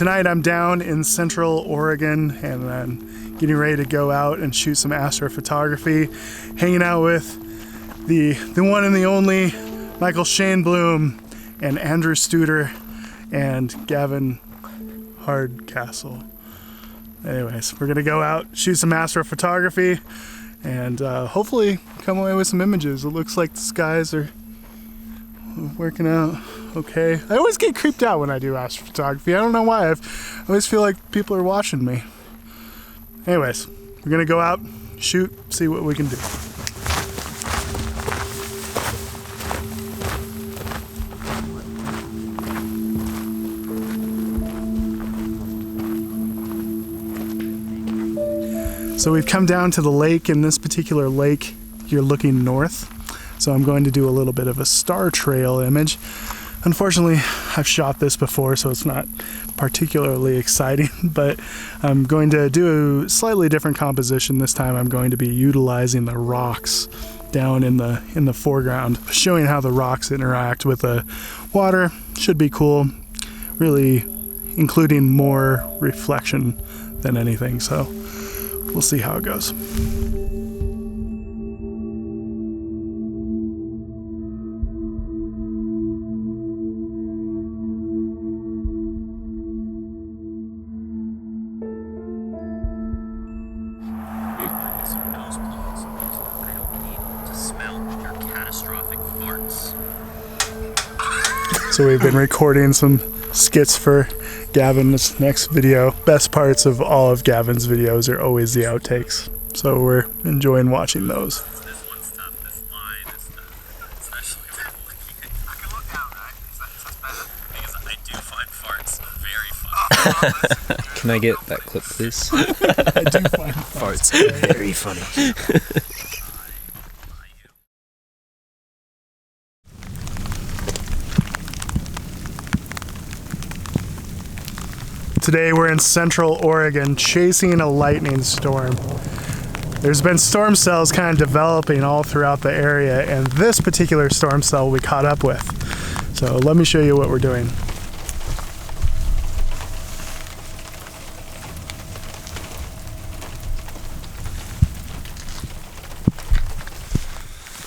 tonight I'm down in Central Oregon and I'm getting ready to go out and shoot some astrophotography, hanging out with the one and the only Michael Shainblum and Andrew Studer and Gavin Hardcastle. Anyways, we're gonna go out, shoot some astrophotography, and hopefully come away with some images. It looks like the skies are working out okay. I always get creeped out when I do astrophotography. I don't know why. I always feel like people are watching me. Anyways, we're gonna go out, shoot, see what we can do. So we've come down to the lake. In this particular lake, you're looking north. So I'm going to do a little bit of a star trail image. Unfortunately, I've shot this before, so it's not particularly exciting, but I'm going to do a slightly different composition. This time I'm going to be utilizing the rocks down in the foreground, showing how the rocks interact with the water. Should be cool, really including more reflection than anything, so we'll see how it goes. So we've been recording some skits for Gavin's next video. Best parts of all of Gavin's videos are always the outtakes. So we're enjoying watching those. This one's tough, this line is tough, especially when looking. I can look down, right? That's bad. Because I do find farts very funny. Can I get that clip, please? I do find Farts very funny. Today we're in Central Oregon chasing a lightning storm. There's been storm cells kind of developing all throughout the area, and this particular storm cell we caught up with. So let me show you what we're doing.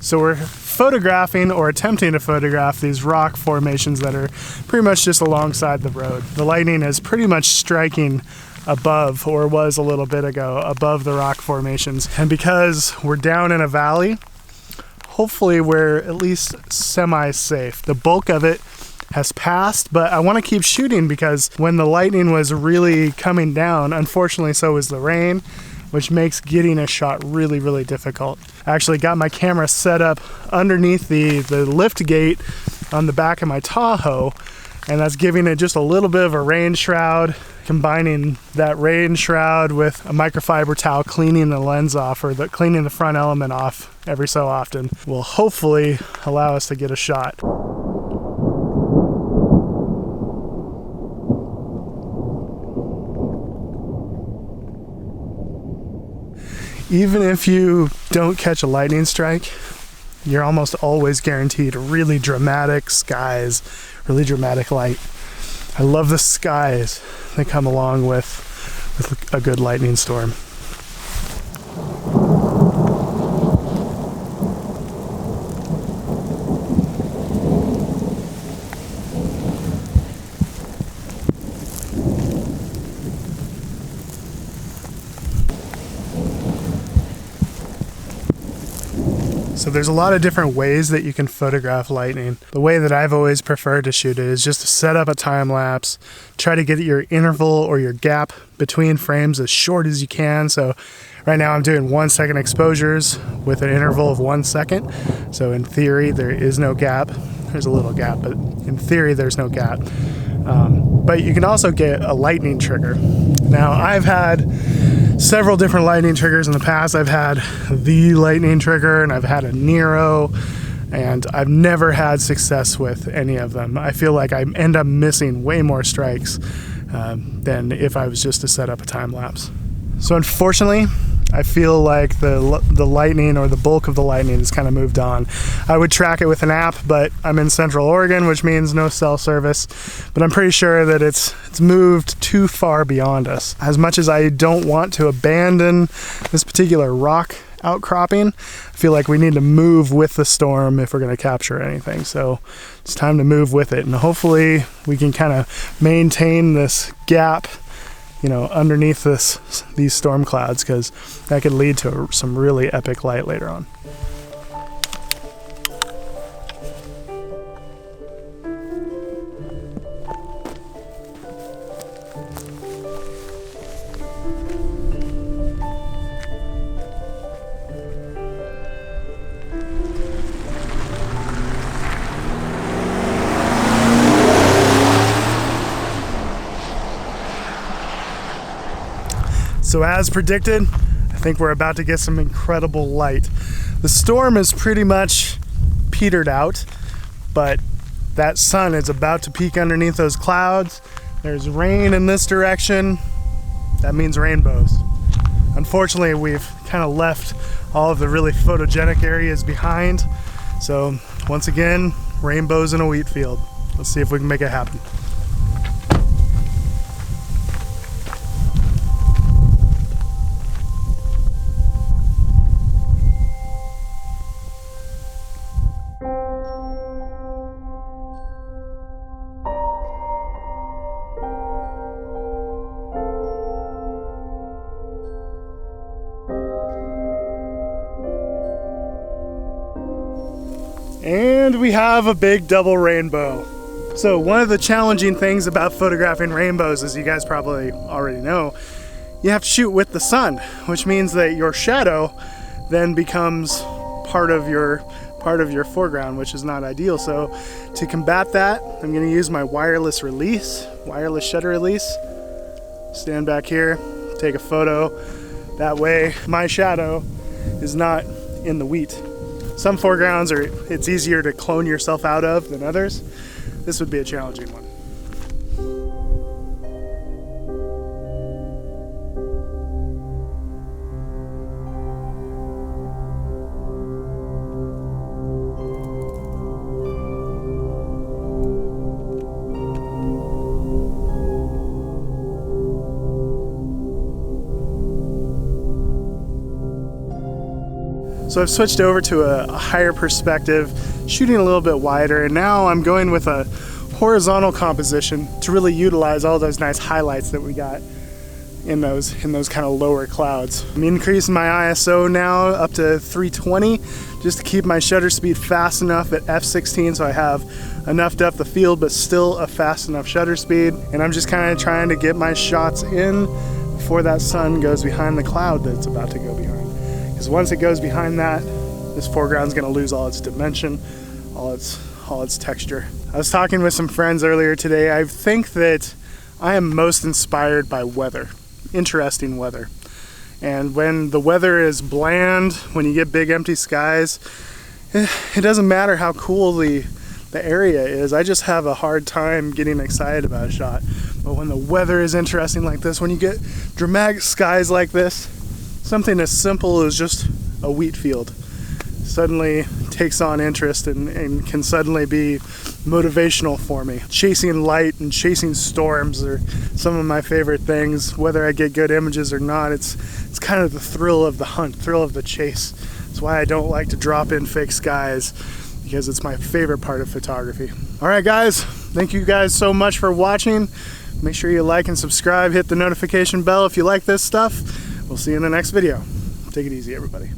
So we're photographing or attempting to photograph these rock formations that are pretty much just alongside the road. The lightning is pretty much striking above, or was a little bit ago, above the rock formations. And because we're down in a valley, hopefully we're at least semi-safe. The bulk of it has passed, but I want to keep shooting because when the lightning was really coming down, unfortunately so was the rain, which makes getting a shot really, really difficult. I actually got my camera set up underneath the lift gate on the back of my Tahoe, and that's giving it just a little bit of a rain shroud, combining that rain shroud with a microfiber towel cleaning the lens off, or cleaning the front element off every so often, will hopefully allow us to get a shot. Even if you don't catch a lightning strike, you're almost always guaranteed really dramatic skies, really dramatic light. I love the skies that come along with a good lightning storm. So there's a lot of different ways that you can photograph lightning. The way that I've always preferred to shoot it is just to set up a time lapse, try to get your interval or your gap between frames as short as you can. So right now I'm doing 1 second exposures with an interval of 1 second. So in theory, there is no gap. There's a little gap, but in theory, there's no gap. But you can also get a lightning trigger. Now I've had several different lightning triggers in the past. I've had the lightning trigger and I've had a Nero, and I've never had success with any of them. I feel like I end up missing way more strikes than if I was just to set up a time lapse. So unfortunately, I feel like the lightning or the bulk of the lightning has kind of moved on. I would track it with an app, but I'm in Central Oregon, which means no cell service. But I'm pretty sure that it's moved too far beyond us. As much as I don't want to abandon this particular rock outcropping, I feel like we need to move with the storm if we're going to capture anything. So it's time to move with it, and hopefully we can kind of maintain this gap, you know, underneath these storm clouds, because that could lead to some really epic light later on. So as predicted, I think we're about to get some incredible light. The storm is pretty much petered out, but that sun is about to peek underneath those clouds. There's rain in this direction. That means rainbows. Unfortunately, we've kind of left all of the really photogenic areas behind. So once again, rainbows in a wheat field. Let's see if we can make it happen. And we have a big double rainbow. So one of the challenging things about photographing rainbows, as you guys probably already know, you have to shoot with the sun, which means that your shadow then becomes part of your foreground, which is not ideal. So to combat that, I'm going to use my wireless shutter release. Stand back here, take a photo. That way my shadow is not in the wheat. Some foregrounds it's easier to clone yourself out of than others. This would be a challenging one. So I've switched over to a higher perspective, shooting a little bit wider, and now I'm going with a horizontal composition to really utilize all those nice highlights that we got in those kind of lower clouds. I'm increasing my ISO now up to 320 just to keep my shutter speed fast enough at f/16 so I have enough depth of field but still a fast enough shutter speed. And I'm just kind of trying to get my shots in before that sun goes behind the cloud that's about to go behind. Because once it goes behind that, this foreground's gonna lose all its dimension, all its texture. I was talking with some friends earlier today. I think that I am most inspired by weather, interesting weather. And when the weather is bland, when you get big empty skies, it doesn't matter how cool the area is. I just have a hard time getting excited about a shot. But when the weather is interesting like this, when you get dramatic skies like this, something as simple as just a wheat field suddenly takes on interest and can suddenly be motivational for me. Chasing light and chasing storms are some of my favorite things. Whether I get good images or not, it's kind of the thrill of the hunt, thrill of the chase. That's why I don't like to drop in fake skies, because it's my favorite part of photography. All right, guys, thank you guys so much for watching. Make sure you like and subscribe, hit the notification bell if you like this stuff. We'll see you in the next video. Take it easy, everybody.